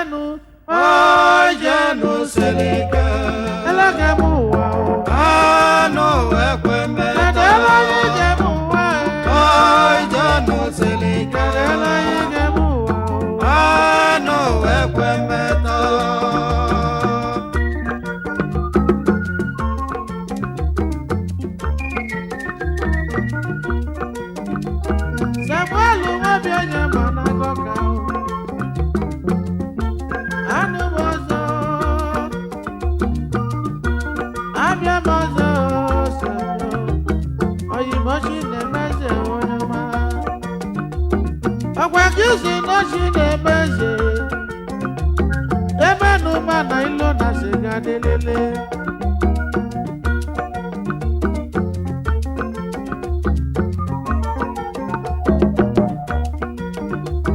Enu, Ije Enu selike. Eluwa Ekwe Anu Ekwe Mmeta. Ije Enu, Ije Enu selike. Eluwa Anu Ekwe Mmeta. Samuel nwabi onye ma na-agọka anụ m ọzọ abịa m ọzọ oyimochi na-eme eze onye ọma ọgwa gị si n'ochi na-eme eze ebe n'ụma na ilo na siga dịlele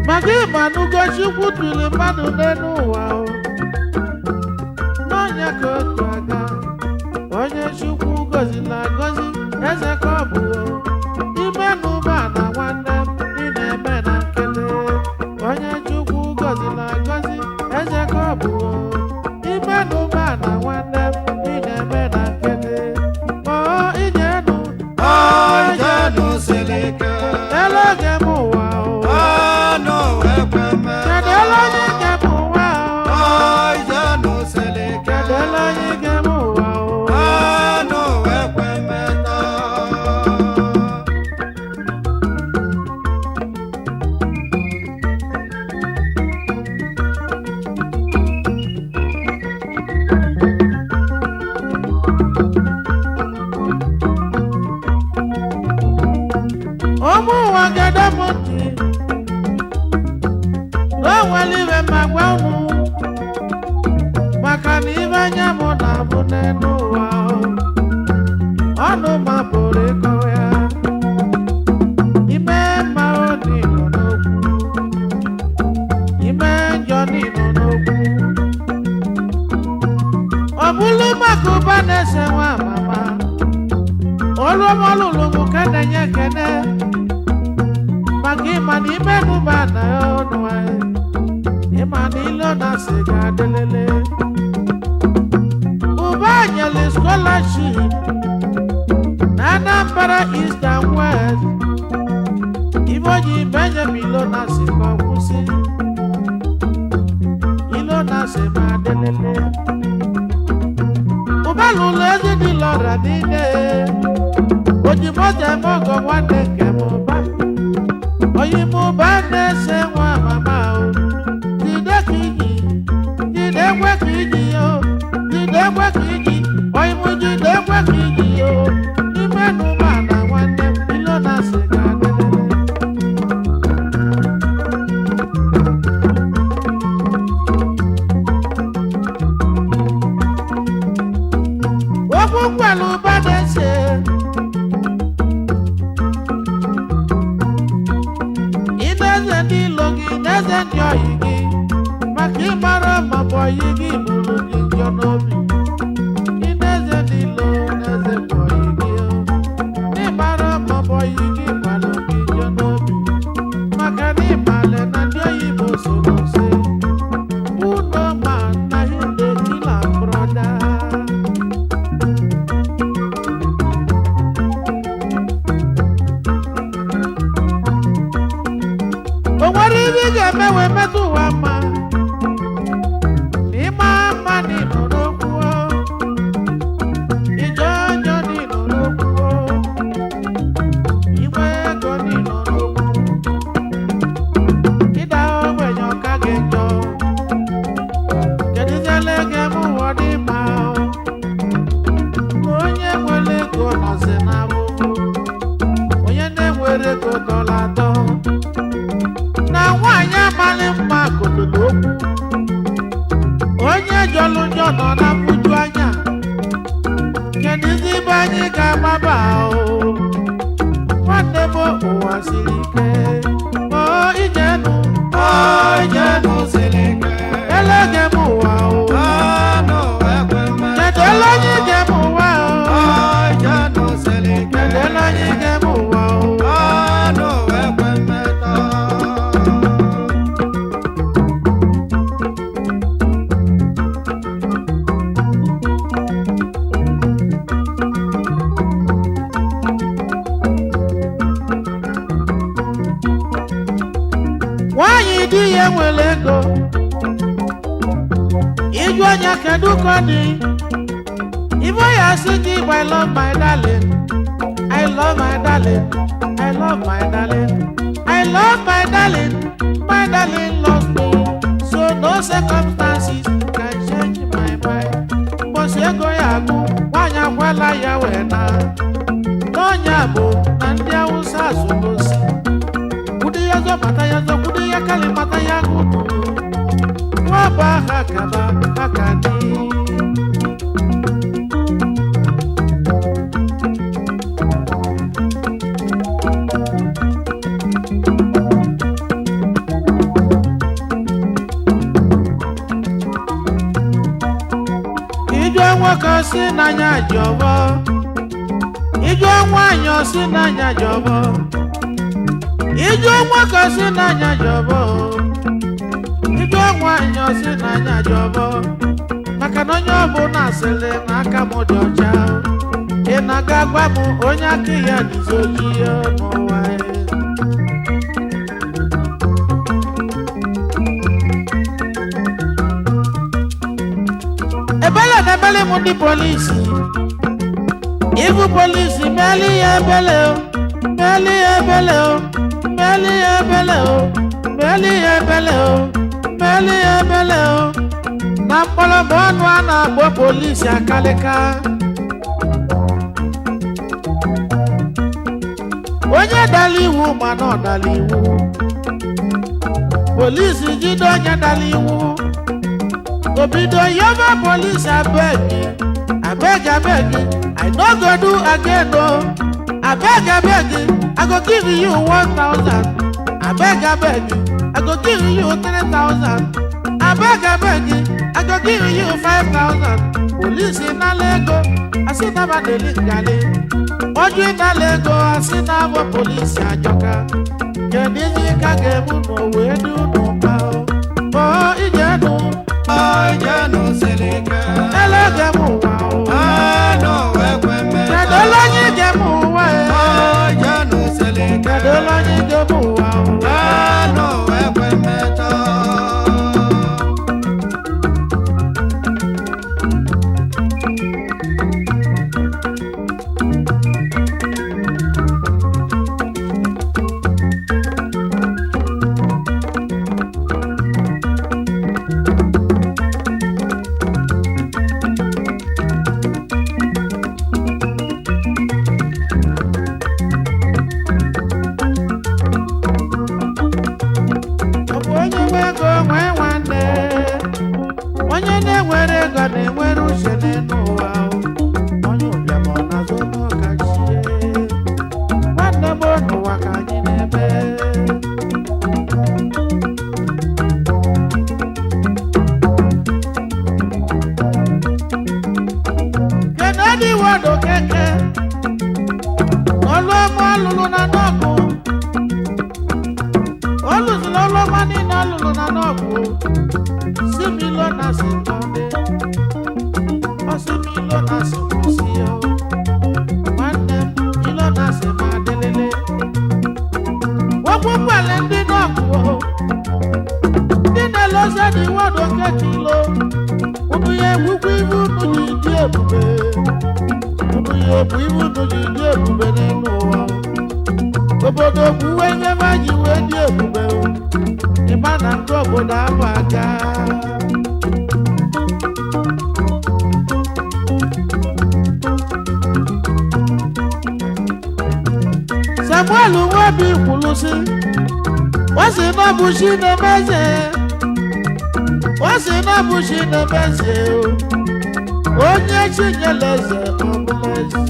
maka ịmanugo Chukwu tụrụ mmadụ n'elu ụwa n'ọnya ka otu aga onye Chukwu gọziri agọzi eze ka ọ bụ ime n'ụba na nwanne m ị na-eme na nkele onye Chukwu gọziri agọzi eze ka ọ bụ ime n'ụba na nwanne m ị na-eme na nkele Ije Enu Ije Enu selike. eloge m ụwa Anu Ekwe Mmeta. kedu eloge nke m ụwa Ije Enu selike. kedu eloge nke m ụwa Anu Ekwe Mmeta. ụmụ ụwa gede m ntị n'onwere ibe ma gwa unu maka na ibe anya m na-abụ n'elu ụwa ọnụ ma pụrụ ịkọ ya ime mma oni nọ n'okwu ime njọ nọ n'okwu ọ bụrụ maka ụba na-ese nwa mama olụmọlụlụ m ka na-enye ekene maka ịma na ime n'ụba na ọnụ anyị ịma na ilo na siga adịlele ụba nyere scholarship na Anambra East and West ibe oji benye ilo na si ka ọ kwụsị ilo na si ma adịlele ụba lụlụ ezi dị lọra niile ojimoto eme ọgọ nwanne nke m ụba oyimụba na-ese nwa mama o jide ka iji jide ekwe ka iji o jide ekwe ka iji oyimụ jide ekwe ka iji o ime n'ụba na nwanne m ilo na siga adịlele okwu nkwelu ụba na-ese ịna-eze ndị ilo gị na-eze ndị oyi gị maka ịmara ma bụ oyi gị bụrụ gị njọ n'obi ịna-eze ndị ilo na-eze bụ oyi gị n'ịmara ma bụ oyi gị gbalụ gị njọ n'obi maka na ịmale na ndị oyibo soro se uno ma na hide kila broda o nwere ihe ị ga-eme wee metụ ụwa mma ịma mma n'ịnọ n'okwu ije ọjọọ n'ịnọ n'okwu inwe ego n'ịnọ n'okwu ịda ogbenye ọka gị njọ kedụziela ego eme ụwa dị mma onye nwere ego nọzi n'abụbụ onye na-enwere ego dọla atọ na nwaanyị amalị mma kotolo okwu onye jọlụ njọ nọ na mfuju anya kedụzi ibe anyị ga-agbaba nwanne m ụwa siri ike Ije Enu Ije Enu selike. eloge m ụwa Anu Ekwe Mmeta. kedu eloge ige m ụwa Ije Enu selike. kedu eloge ige m ụwa Anu Ekwe Mmeta. nwanyị di ya nwere ego ịjụ onye kedu ka ọ dị ibo ya sị gị I love my darling I love my darling I love my darling I love my darling my darling loves me so no circumstances can change my mind mbosi ego ya agụ nwanyị akwala ya wee na n'ọnya bụ na ndị Awụsa asụgosi kwude ya zọ mata ya zọ kwude ya kali mata ya gụnụ nwaba ha kaba aka dị ijọ nwoke si n'anya jọbọ ijọ nwaanyị si n'anya jọbọ ijọ nwoke si n'anya jọbọ ijọ nwaanyị si n'anya jọbọ maka na onye ọbụla asịrị na aka m dị ọcha ị na-aga gwa m onye aka ya dịzi oji n'ụwa ebele na ebele m ndị polisi ibu polisi meli ya ebele o meli ya ebele o meli ya ebele o meli ya ebele o meli ya ebele o na mkpọrọba ọnụ a na-akpọ polisi akalịka onye dara iwu mana ọ dara iwu polisi jide onye dara iwu obido yaba police abeg I no go do again o abeg I go give you 1,000 abeg I go give you 3,000 abeg I go give you 5,000 police na lego asina ba deli ngale oju na lego asina bo police ajoka kedizi ka gemu no we do no pa o Ije Enu Ije Enu seleke. elege mu wa o Anu ekwe mmeta. kedolonyi ge mu wa Ije Enu seleke. kedolonyi ge mu wa o Anu ekwe mmeta. onye na-enwere ego na-enwere uche n'ụwa onye ụbịam ọ na-azụ n'ọkachie nwanne m n'ụwa ka anyị na-eme Kennedy Wado Keke ọlụ ọmụ ọlụlụ na n'ọgụ olùsùn ọlọ́mọ nínú ọlùlù na n'ọgụ sí mi lọ́nà sí tọ́lé ọ sí mi lọ́nà sí kù sí ọ nwanne m ilọ́nà sí máa délélé wọ́n púpọ̀ lẹ́ ndị n'ọgụ o ndị na-elose dị Wado Keke ilo unu ya egbukwu ibu unu ji dị ebube unu ya ebu ibu unu ji dị ebube n'elu ụwa obodo kwuwe ihe ma ji wee dị ebube ịma na nke obodo abụ aga Samuel Nwobi kwuru sị o si na ọ bụ chi na-emeze o si na ọ bụ chi na-emeze onye chi nyere eze ọ bụla eze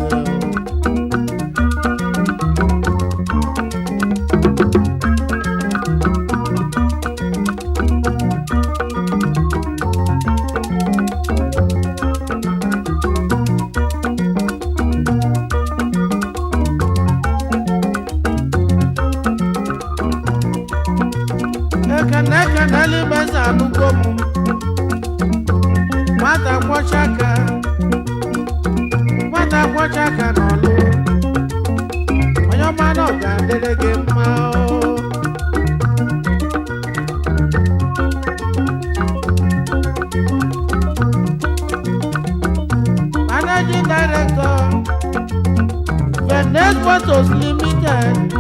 Ekene beze anụgo m nwata kwọcha aka n'ọlụ onye ọma na ọ ga-adịrị gị mma Photos Limited,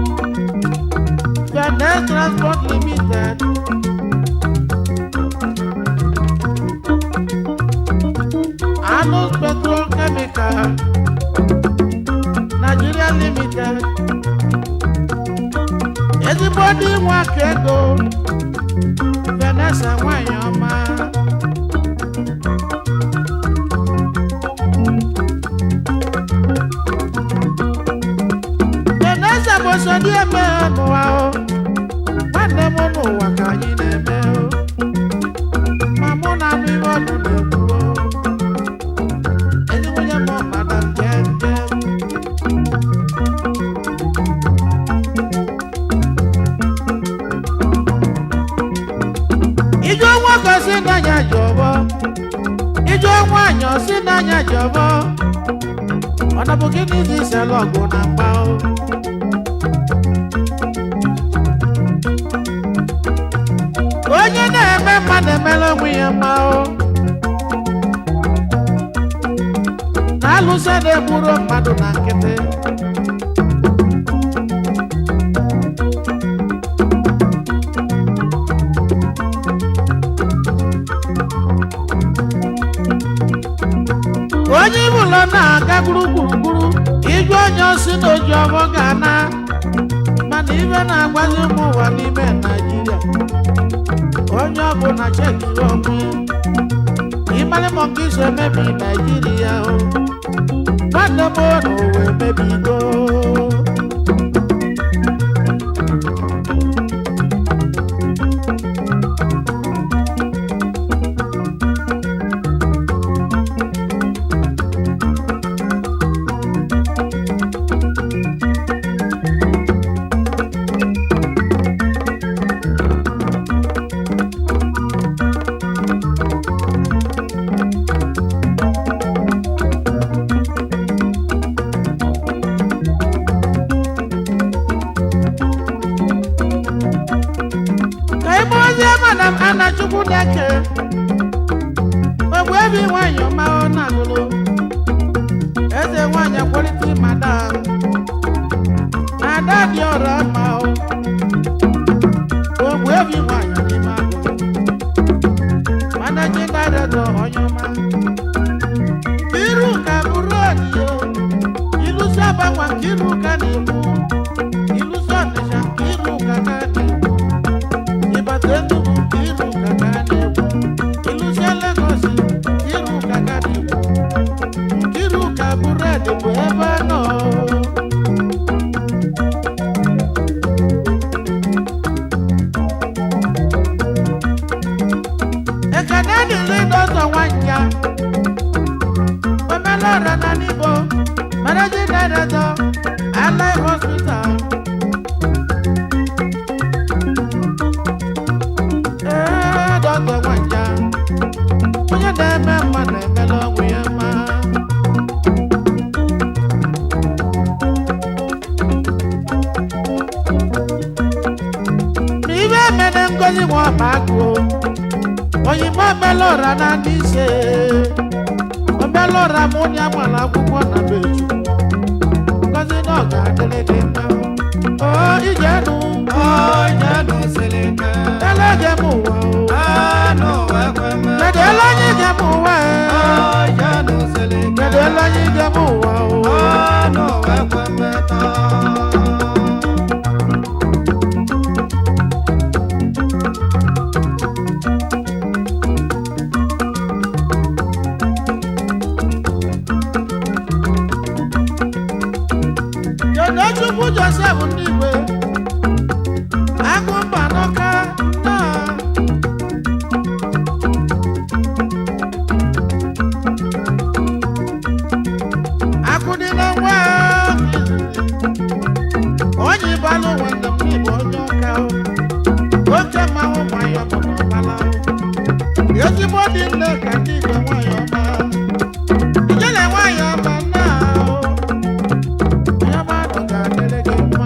Finance Transport Limited, Anus Petrol Chemical, Nigeria Limited, Everybody want ego, Vanessa Wanyama. Vanessa was on the man, wow. One demon, what can you name? Mamma, we want to know. Anyway, I'm on Madame Jen. Ijo wako si nanya jobo, ijo wanyo si nanya jobo. Ona bukini di selogo na pao. Onye na-eme mmadụ emela onwe ya mao. Na-alụsa na-egburu mmadụ na nkịtị. Onye ụlọ na-aga gburugburu igwe onye osi na oji ọbọ ga-ana mana ibe na-agwazi ụmụ ụwa n'ime Naịjirịa onye ọbụla chekiri onwe ịmara ma nke iso emebi Naịjirịa o nwanne m n'ụwa emebigo. Chukwu deke ogbe ebe nwanyị ọma ọ na-agụlụ eze nwanyị quality madam ada dị ọrụ mma ogbe ebe nwanyị n'ime agụlụ managing director onye ọma iru ka bụrụ odiyo ilusi abagwa nke iru ka na-egbu ilusi ọnịsha nke iru ka ka na-egbu ịbata Enugu nke iru ka ka na-egbu ilusi Lagos iru ka ka na-egbu nke iru ka bụrụ edi bụ ebe a nọ. Ekene dịrị dọzọ nwanja omelọra na n'Igbo managing director Allied Hospital. Dọzọ nwanja onye na-eme mma na-emela ọgwụ ya mma. N'ibe emene ngozi nwa ọba agụ oyinbo omelọra na ndị ise omelọra m onye agbara akwụkwọ na beju ngozi na ọ ga-adịrị gị mma. O Ije Enu Seleke, elege m ụwa Anu Ekwe Mmeta. kedu ele anyị ga m ụwa Ije Enu Seleke, kedu ele anyị ga m ụwa Anu Ekwe Mmeta. kedu Chukwu Joseph ndị Igwe agụ mba n'ọka nna akụ dị na nwa onye ịbalụ nwanne m n'Igbo onye ọka oke mmanwụ nwanyị ọbụ n'ọbala ezigbo dị nne ka ndị Igbo nwanyị ọma ijele nwanyị ọma nna onye mmadụ ga-adịrị gị mma.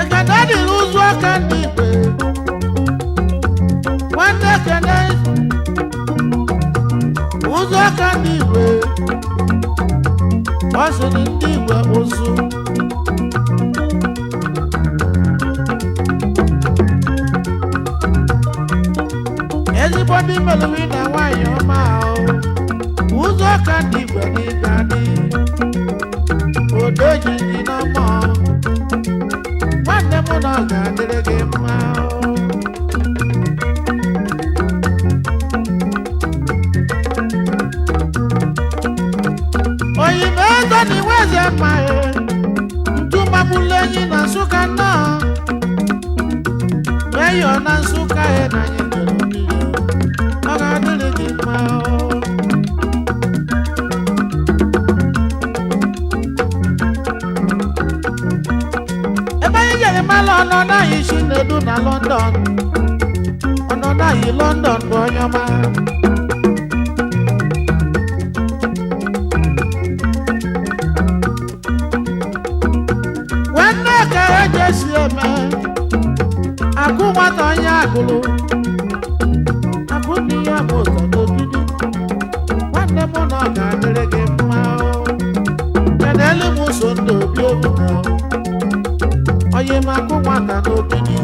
Ekene dịrị ụzụ aka ndị Igwe nwanne Ekene sịrị ndị Igbo ụzụ ezigbo ndị melụwi na nwaanyị ọma ahụ ụzọ ka ndị Igbo n'ịga dị odo jiji n'ọmọ nwanne m na ọ ga-adịrị gị mma oyibo ego na iwe eze mma ntụmamụlụ enyi na Nsụka nnọọ meyọ na Nsụka na anyị jere mmiri ọ ga-adịrị gị mma ebe anyị jere mala ọnọdụ anyị si na-edu na London ọnọdụ anyị London bụ onye ọma nwanne ka eji esi eme agụ nwata onye agụrụ agụ dị ya bụ ụzọ n'ogidi nwanne m na ọ ga-adịrị gị mma kedụ m so ndị obi obi na onye m agụ nwata n'ogidi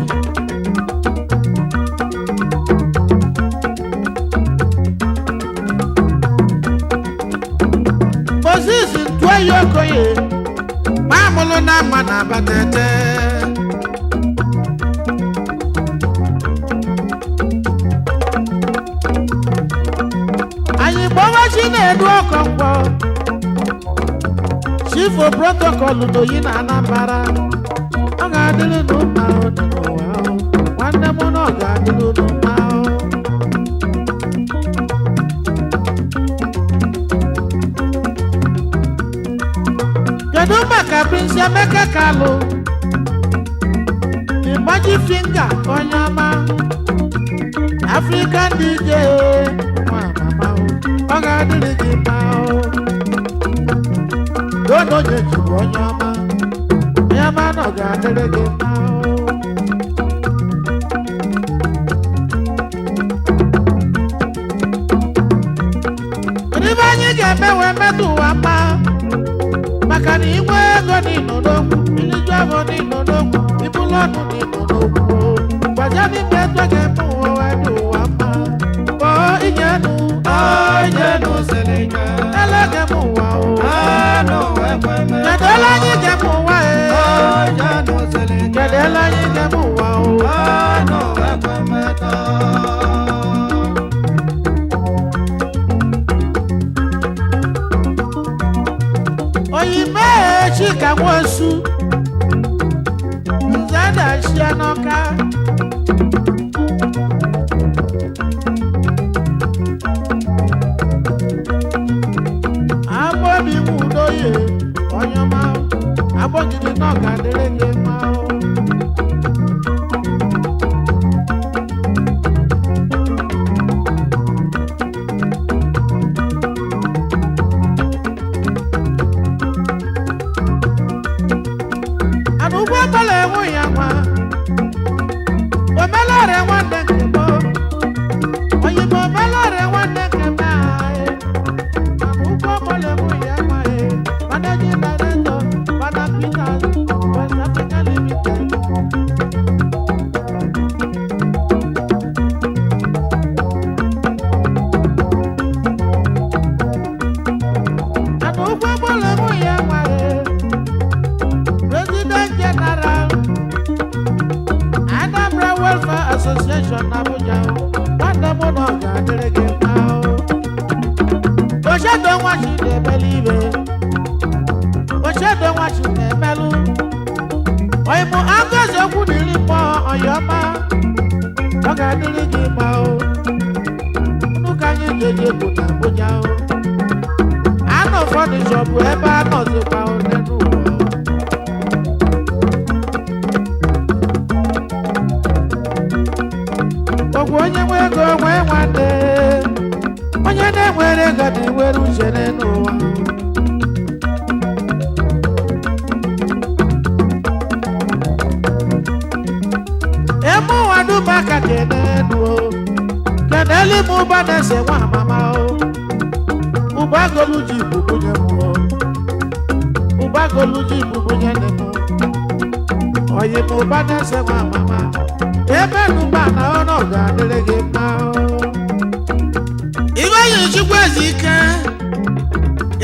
Moses ntụoyi Okoye mamụlụ na mma na abatete anyị gbawa Chinedu Okonkwo chifu protocol n'oyi na Anambra ọ ga-adịrị n'ụmụ ahụ dị n'ụwa ahụ nwanne m na ọ ga-adịrị n'ụmụ ahụ kedu maka Prince Emeka Kalu Igbaji Finga onye ọma African DJ nwa mama ọ ga-adịrị gị mma dodo jejuru onye ọma na ọ ga-adịrị gị mma ebe anyị ga-eme wee metụ ụwa mma maka na inwe ego n'ịnọ n'okwu iliju abụọ n'ịnọ n'okwu ibulu ọnụ n'ịnọ n'okwu gbaja n'ime eto ga-eme ụwa wee dị ụwa mma kpọọ Ije Enu Ije Enu sịrị ike elege m ụwa Eluwa Ekwe Mmeta kedu ele anyị ga-eme ụwa Ije Enu sịrị ike kedu ele anyị ga-eme ụwa Eluwa Ekwe Mmeta oyime Chika Nwosu nze dachie n'Ọka Agbọbi Nwudoye onye ọma agbọgide na ọ ga-adịrị gị mma ana ụgbọ ọbụla enwe ya nwa omelọrịa nwanne nke m oyibo omelọrịa nwanne nke m ana ụgbọ ọbụla enwe ya nwa managing director Fada Peters West Africa Limited ana ụgbọ ọbụla enwe ya nwa President General Anambra Welfare Association Abuja nwanne m na ọ ga-adịrị gị mma Ochedo nwachi na-emelu ibe Ochedo nwachi na-emelụ oyimụ Ngozi okwu na iri mmụọ ọyọma ọ ga-adịrị gị mma unu ka anyị jeje bụ na Abuja anọ fọnịchọ bụ ebe a nọzikwa n'elu ụwa ọgwụ onye nwe ego nwee nwanne onye na-enwere ego dị nwere uche n'ụwa eme ụwa dum aka kenenu kenelu m ụba na-ese nwa amama ụba agolu ji bụ nwunye m goluji bubu nyenemu oyi mo ba nese wa mama ebe nuba na ono ga delege ma iwe yi chukwu ezike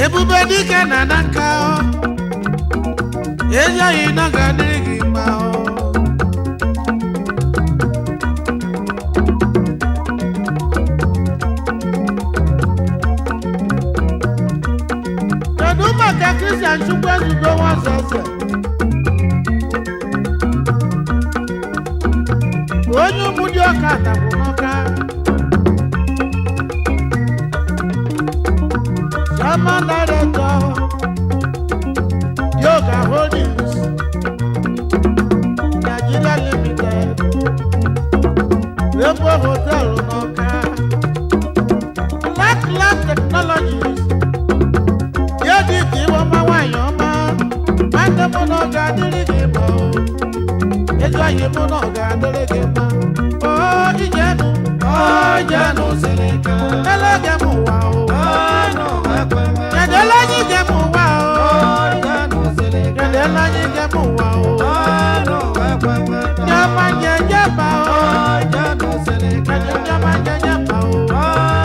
ebube dike na nanka eja yi na ga delege ma maka Christian chukwu ezugo nwazeze onye ụmụ dị ọka tapụ n'ọka Chairman Director Yoga Holdings Nigeria Limited Rainbow Hotel n'ọka Black Lab Technologies Yedi ki wọ́n máa wá yàn máa máa tẹ́ mọ́ náà ga dérége mọ́ o. Ètò ayé mọ́ náà ga dérége mọ́. Ó Ije Enu. Ó Ije Enu Seleke. Ẹlẹ́gẹ̀ mú wá o. Enu Ekwe Mmeta. Kẹ̀dẹ̀ lẹ́yìn gẹ̀ mú wá o. Ó Ije Enu Seleke. Kẹ̀dẹ̀ lẹ́yìn gẹ̀ mú wá o. Enu Ekwe Mmeta. Jẹ́ máa jẹ jẹ́ bá o. Ó Ije Enu Seleke. Kẹ̀dẹ̀ jẹ́ máa jẹ jẹ́ bá o.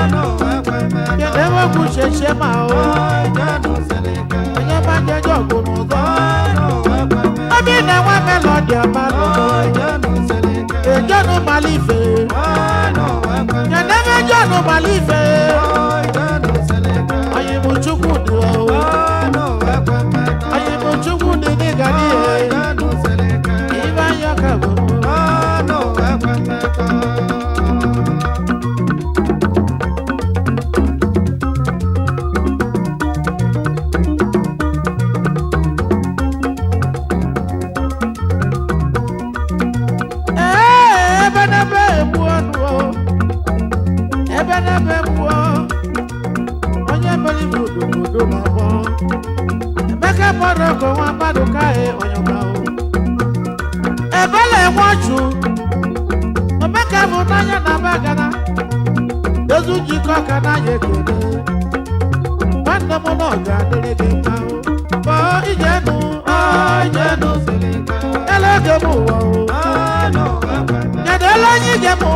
Enu Ekwe Mmeta. Kẹ̀dẹ̀ wọ́n kú ṣẹṣẹ máa o. Ó Ije Enu Seleke. Ẹ̀yẹ́ máa jẹ jọ́ gbòòrò gan. Enu Ekwe Mmeta. Ọbí náà wọ́n mẹ́lọ́dì ọba Ó lọ́dọ̀. Ije Enu Seleke. Èjọ́nu Màlífè. Enu Ekwe Mmeta. Kẹ̀dẹ̀ jọ́nu Màlífè. Ó Ije Enu Seleke. Oyibo Chukwu dị o. Enu Ekwe Mmeta. Oyibo Chukwu dị n'ịga Ó n'ihe. Ije Enu Seleke. Ibe anya ka bụ. Enu Ekwe Mmeta. Ebe n'ebe egbu ọnụ o. Ebe n'ebe egbu ọ. Onye mere ibu odobodo n'ọgbọ. Emeka Morocco Maduka Onyoma o. Ebele enwe ọchụ. Emeka bụ n'anya na bagana. Ezu jikọ ka n'anya ekele. Nwanne m nọ ga-adịrị gị mma o. Ọ Ije Enu. Ó Ije Enu Seleke. Elege m ụwa o. Enu Ekwe Mmeta. Kedu ele anyị ga-eme